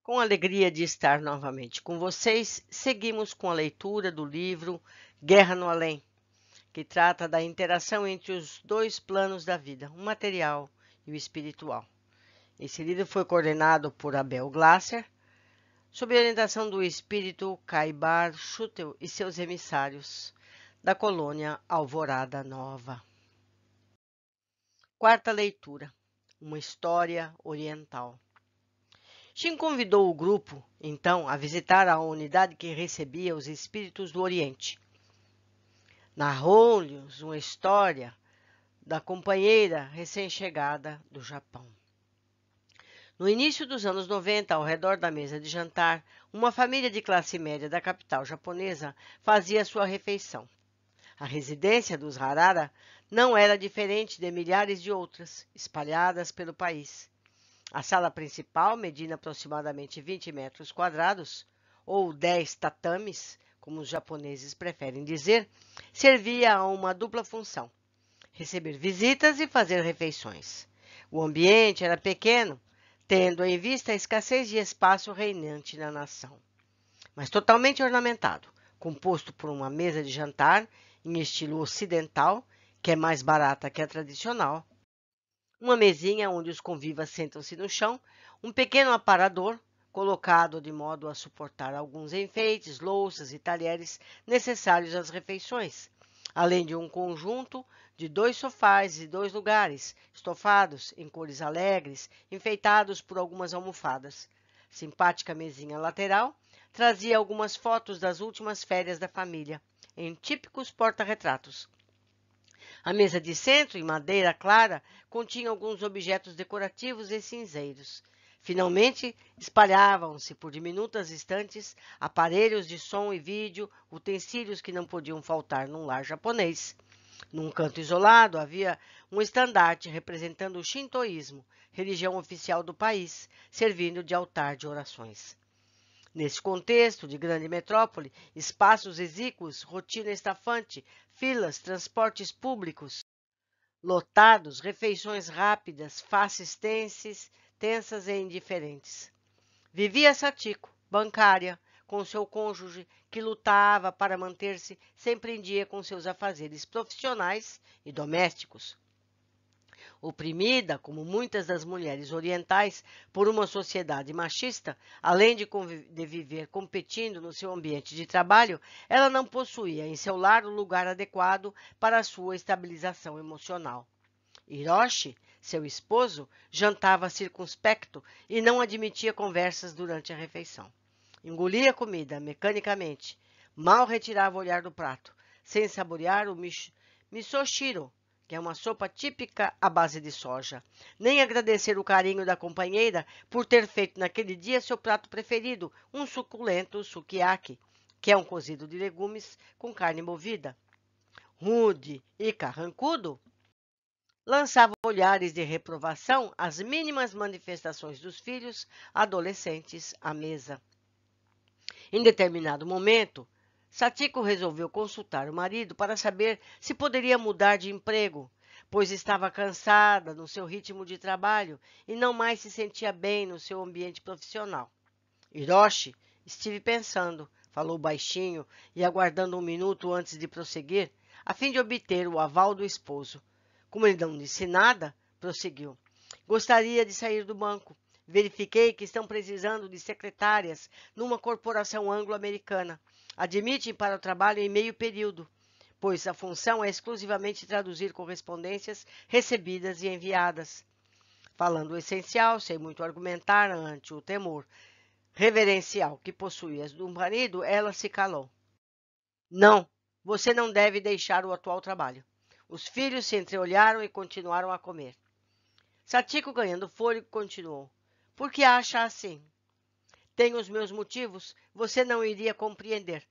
Com alegria de estar novamente com vocês, seguimos com a leitura do livro Guerra no Além, que trata da interação entre os dois planos da vida, o material e o espiritual. Esse livro foi coordenado por Abel Glasser, sob a orientação do espírito Caibar Schutel e seus emissários, da colônia Alvorada Nova. Quarta leitura, uma história oriental. Shin convidou o grupo, então, a visitar a unidade que recebia os espíritos do Oriente. Narrou-lhes uma história da companheira recém-chegada do Japão. No início dos anos 90, ao redor da mesa de jantar, uma família de classe média da capital japonesa fazia sua refeição. A residência dos Harada não era diferente de milhares de outras, espalhadas pelo país. A sala principal, medindo aproximadamente 20 metros quadrados, ou 10 tatames, como os japoneses preferem dizer, servia a uma dupla função: receber visitas e fazer refeições. O ambiente era pequeno, tendo em vista a escassez de espaço reinante na nação, mas totalmente ornamentado, composto por uma mesa de jantar em estilo ocidental, que é mais barata que a tradicional, uma mesinha onde os convivas sentam-se no chão, um pequeno aparador, colocado de modo a suportar alguns enfeites, louças e talheres necessários às refeições, além de um conjunto de 2 sofás e 2 lugares, estofados em cores alegres, enfeitados por algumas almofadas. Simpática mesinha lateral trazia algumas fotos das últimas férias da família, em típicos porta-retratos. A mesa de centro, em madeira clara, continha alguns objetos decorativos e cinzeiros. Finalmente, espalhavam-se por diminutas estantes aparelhos de som e vídeo, utensílios que não podiam faltar num lar japonês. Num canto isolado havia um estandarte representando o shintoísmo, religião oficial do país, servindo de altar de orações. Nesse contexto de grande metrópole, espaços exíguos, rotina estafante, filas, transportes públicos lotados, refeições rápidas, faces tensas e indiferentes. Vivia Satiko, bancária, com seu cônjuge, que lutava para manter-se sempre em dia com seus afazeres profissionais e domésticos. Oprimida, como muitas das mulheres orientais, por uma sociedade machista, além de viver competindo no seu ambiente de trabalho, ela não possuía em seu lar o lugar adequado para a sua estabilização emocional. Hiroshi, seu esposo, jantava circunspecto e não admitia conversas durante a refeição. Engolia a comida mecanicamente, mal retirava o olhar do prato, sem saborear o misoshiro, que é uma sopa típica à base de soja, nem agradecer o carinho da companheira por ter feito naquele dia seu prato preferido, um suculento sukiyaki, que é um cozido de legumes com carne movida. Rude e carrancudo, lançava olhares de reprovação às mínimas manifestações dos filhos adolescentes à mesa. Em determinado momento, Satiko resolveu consultar o marido para saber se poderia mudar de emprego, pois estava cansada no seu ritmo de trabalho e não mais se sentia bem no seu ambiente profissional. Hiroshi, estive pensando, falou baixinho e aguardando um minuto antes de prosseguir, a fim de obter o aval do esposo. Como ele não disse nada, prosseguiu. Gostaria de sair do banco. Verifiquei que estão precisando de secretárias numa corporação anglo-americana. Admitem para o trabalho em meio período, pois a função é exclusivamente traduzir correspondências recebidas e enviadas. Falando o essencial, sem muito argumentar ante o temor reverencial que possuía do marido, ela se calou. Não, você não deve deixar o atual trabalho. Os filhos se entreolharam e continuaram a comer. Satiko, ganhando fôlego, continuou. Por que acha assim? Tenho os meus motivos, você não iria compreender.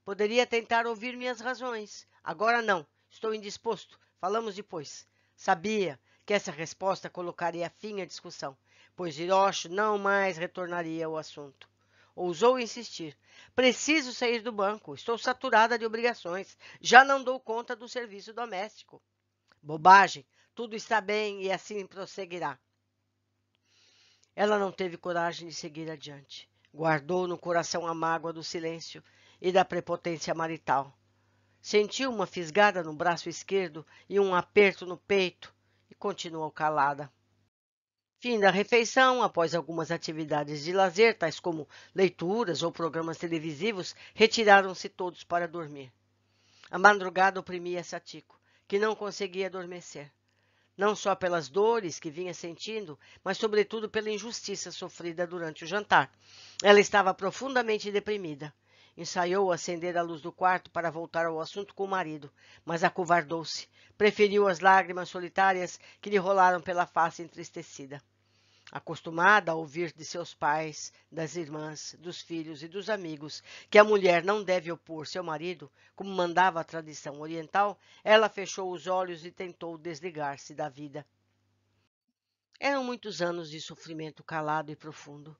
Poderia tentar ouvir minhas razões. Agora não, estou indisposto. Falamos depois. Sabia que essa resposta colocaria fim à discussão, pois Hiroshi não mais retornaria ao assunto. Ousou insistir. Preciso sair do banco. Estou saturada de obrigações. Já não dou conta do serviço doméstico. Bobagem. Tudo está bem e assim prosseguirá. Ela não teve coragem de seguir adiante. Guardou no coração a mágoa do silêncio e da prepotência marital. Sentiu uma fisgada no braço esquerdo e um aperto no peito e continuou calada. Fim da refeição, após algumas atividades de lazer, tais como leituras ou programas televisivos, retiraram-se todos para dormir. A madrugada oprimia Satiko, que não conseguia adormecer. Não só pelas dores que vinha sentindo, mas sobretudo pela injustiça sofrida durante o jantar. Ela estava profundamente deprimida. Ensaiou acender a luz do quarto para voltar ao assunto com o marido, mas acovardou-se. Preferiu as lágrimas solitárias que lhe rolaram pela face entristecida. Acostumada a ouvir de seus pais, das irmãs, dos filhos e dos amigos que a mulher não deve opor-se ao marido, como mandava a tradição oriental, ela fechou os olhos e tentou desligar-se da vida. Eram muitos anos de sofrimento calado e profundo.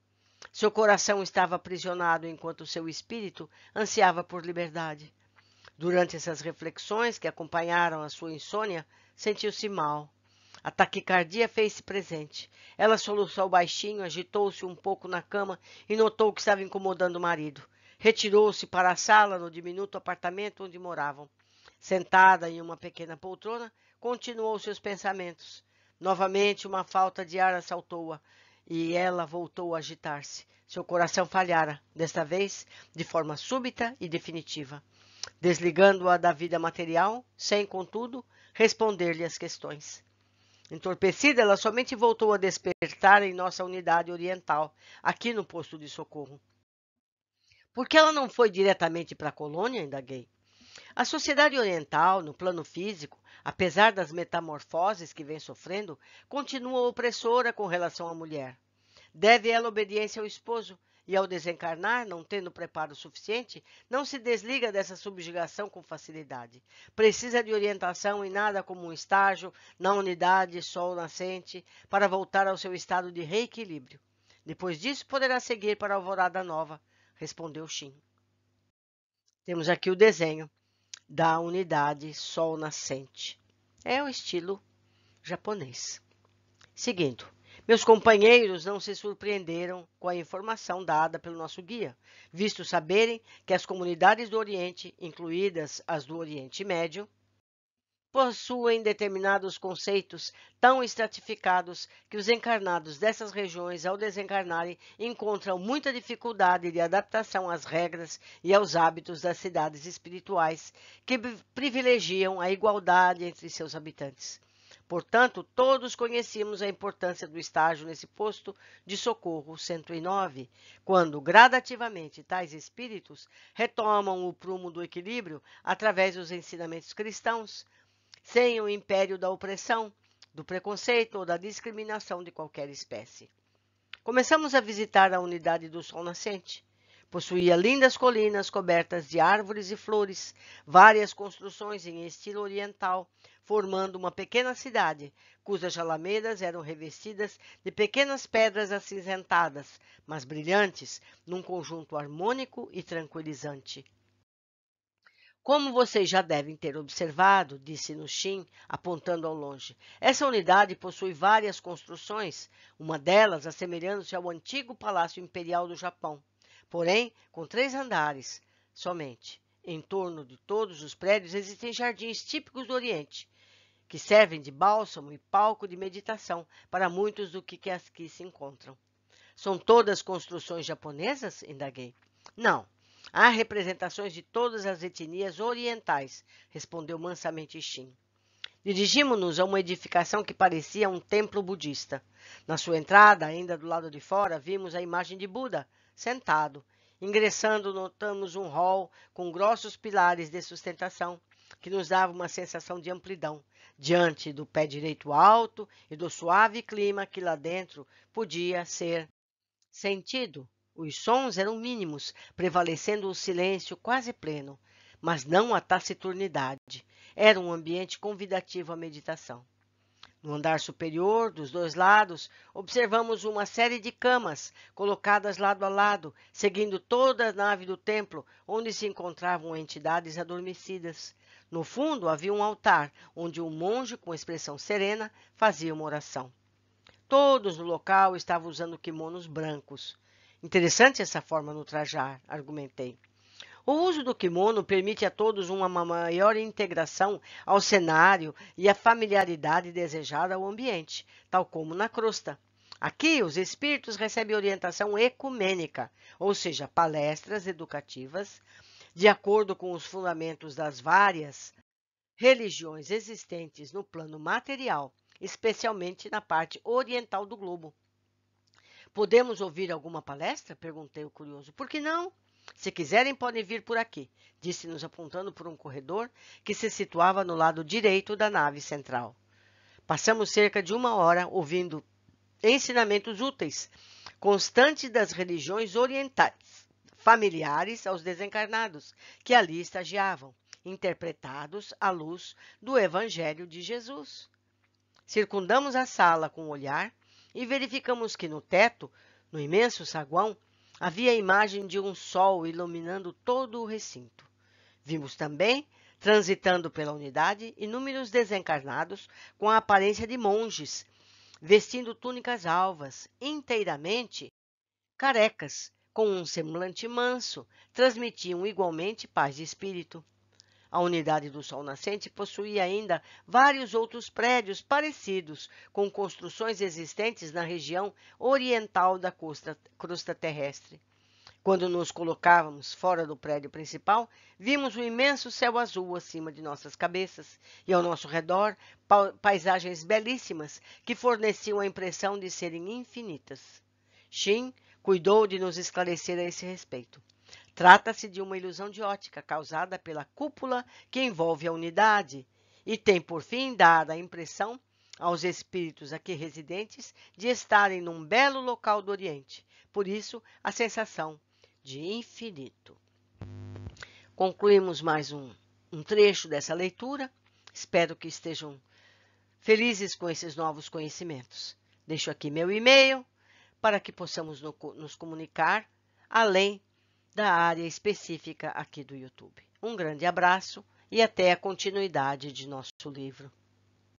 Seu coração estava aprisionado enquanto seu espírito ansiava por liberdade. Durante essas reflexões que acompanharam a sua insônia, sentiu-se mal. A taquicardia fez-se presente. Ela soluçou baixinho, agitou-se um pouco na cama e notou que estava incomodando o marido. Retirou-se para a sala no diminuto apartamento onde moravam. Sentada em uma pequena poltrona, continuou seus pensamentos. Novamente uma falta de ar assaltou-a e ela voltou a agitar-se. Seu coração falhara, desta vez de forma súbita e definitiva, desligando-a da vida material, sem, contudo, responder-lhe às questões. Entorpecida, ela somente voltou a despertar em nossa unidade oriental, aqui no posto de socorro. Por que ela não foi diretamente para a colônia? Indaguei. A sociedade oriental, no plano físico, apesar das metamorfoses que vem sofrendo, continua opressora com relação à mulher. Deve ela obediência ao esposo, e ao desencarnar, não tendo preparo suficiente, não se desliga dessa subjugação com facilidade. Precisa de orientação e nada como um estágio na unidade Sol nascente para voltar ao seu estado de reequilíbrio. Depois disso, poderá seguir para a Alvorada Nova, respondeu Shin. Temos aqui o desenho da unidade Sol nascente. É o estilo japonês. Seguindo. Meus companheiros não se surpreenderam com a informação dada pelo nosso guia, visto saberem que as comunidades do Oriente, incluídas as do Oriente Médio, possuem determinados conceitos tão estratificados que os encarnados dessas regiões, ao desencarnarem, encontram muita dificuldade de adaptação às regras e aos hábitos das cidades espirituais que privilegiam a igualdade entre seus habitantes. Portanto, todos conhecíamos a importância do estágio nesse posto de socorro 109, quando, gradativamente, tais espíritos retomam o prumo do equilíbrio através dos ensinamentos cristãos, sem o império da opressão, do preconceito ou da discriminação de qualquer espécie. Começamos a visitar a unidade do Sol Nascente. Possuía lindas colinas cobertas de árvores e flores, várias construções em estilo oriental, formando uma pequena cidade, cujas alamedas eram revestidas de pequenas pedras acinzentadas, mas brilhantes, num conjunto harmônico e tranquilizante. Como vocês já devem ter observado, disse Shin, apontando ao longe, essa unidade possui várias construções, uma delas assemelhando-se ao antigo Palácio Imperial do Japão, porém com 3 andares somente. Em torno de todos os prédios existem jardins típicos do Oriente, que servem de bálsamo e palco de meditação para muitos do que aqui se encontram. São todas construções japonesas? Indaguei. Não. Há representações de todas as etnias orientais, respondeu mansamente Shin. Dirigimos-nos a uma edificação que parecia um templo budista. Na sua entrada, ainda do lado de fora, vimos a imagem de Buda, sentado. Ingressando, notamos um hall com grossos pilares de sustentação, que nos dava uma sensação de amplidão, diante do pé direito alto e do suave clima que lá dentro podia ser sentido. Os sons eram mínimos, prevalecendo o silêncio quase pleno, mas não a taciturnidade. Era um ambiente convidativo à meditação. No andar superior, dos 2 lados, observamos uma série de camas, colocadas lado a lado, seguindo toda a nave do templo, onde se encontravam entidades adormecidas. No fundo, havia um altar, onde um monge, com expressão serena, fazia uma oração. Todos no local estavam usando kimonos brancos. Interessante essa forma no trajar, argumentei. O uso do kimono permite a todos uma maior integração ao cenário e a familiaridade desejada ao ambiente, tal como na crosta. Aqui, os espíritos recebem orientação ecumênica, ou seja, palestras educativas, de acordo com os fundamentos das várias religiões existentes no plano material, especialmente na parte oriental do globo. Podemos ouvir alguma palestra? Perguntei o curioso. Por que não? Se quiserem, podem vir por aqui, disse-nos apontando por um corredor que se situava no lado direito da nave central. Passamos cerca de 1 hora ouvindo ensinamentos úteis, constantes das religiões orientais, familiares aos desencarnados, que ali estagiavam, interpretados à luz do Evangelho de Jesus. Circundamos a sala com o olhar e verificamos que no teto, no imenso saguão, havia a imagem de um sol iluminando todo o recinto. Vimos também, transitando pela unidade, inúmeros desencarnados com a aparência de monges, vestindo túnicas alvas, inteiramente carecas, com um semblante manso, transmitiam igualmente paz de espírito. A unidade do Sol Nascente possuía ainda vários outros prédios parecidos com construções existentes na região oriental da crosta terrestre. Quando nos colocávamos fora do prédio principal, vimos um imenso céu azul acima de nossas cabeças e ao nosso redor paisagens belíssimas que forneciam a impressão de serem infinitas. Shin cuidou de nos esclarecer a esse respeito. Trata-se de uma ilusão de ótica causada pela cúpula que envolve a unidade e tem por fim dado a impressão aos espíritos aqui residentes de estarem num belo local do Oriente. Por isso, a sensação de infinito. Concluímos mais um trecho dessa leitura. Espero que estejam felizes com esses novos conhecimentos. Deixo aqui meu e-mail para que possamos nos comunicar além da área específica aqui do YouTube. Um grande abraço e até a continuidade de nosso livro.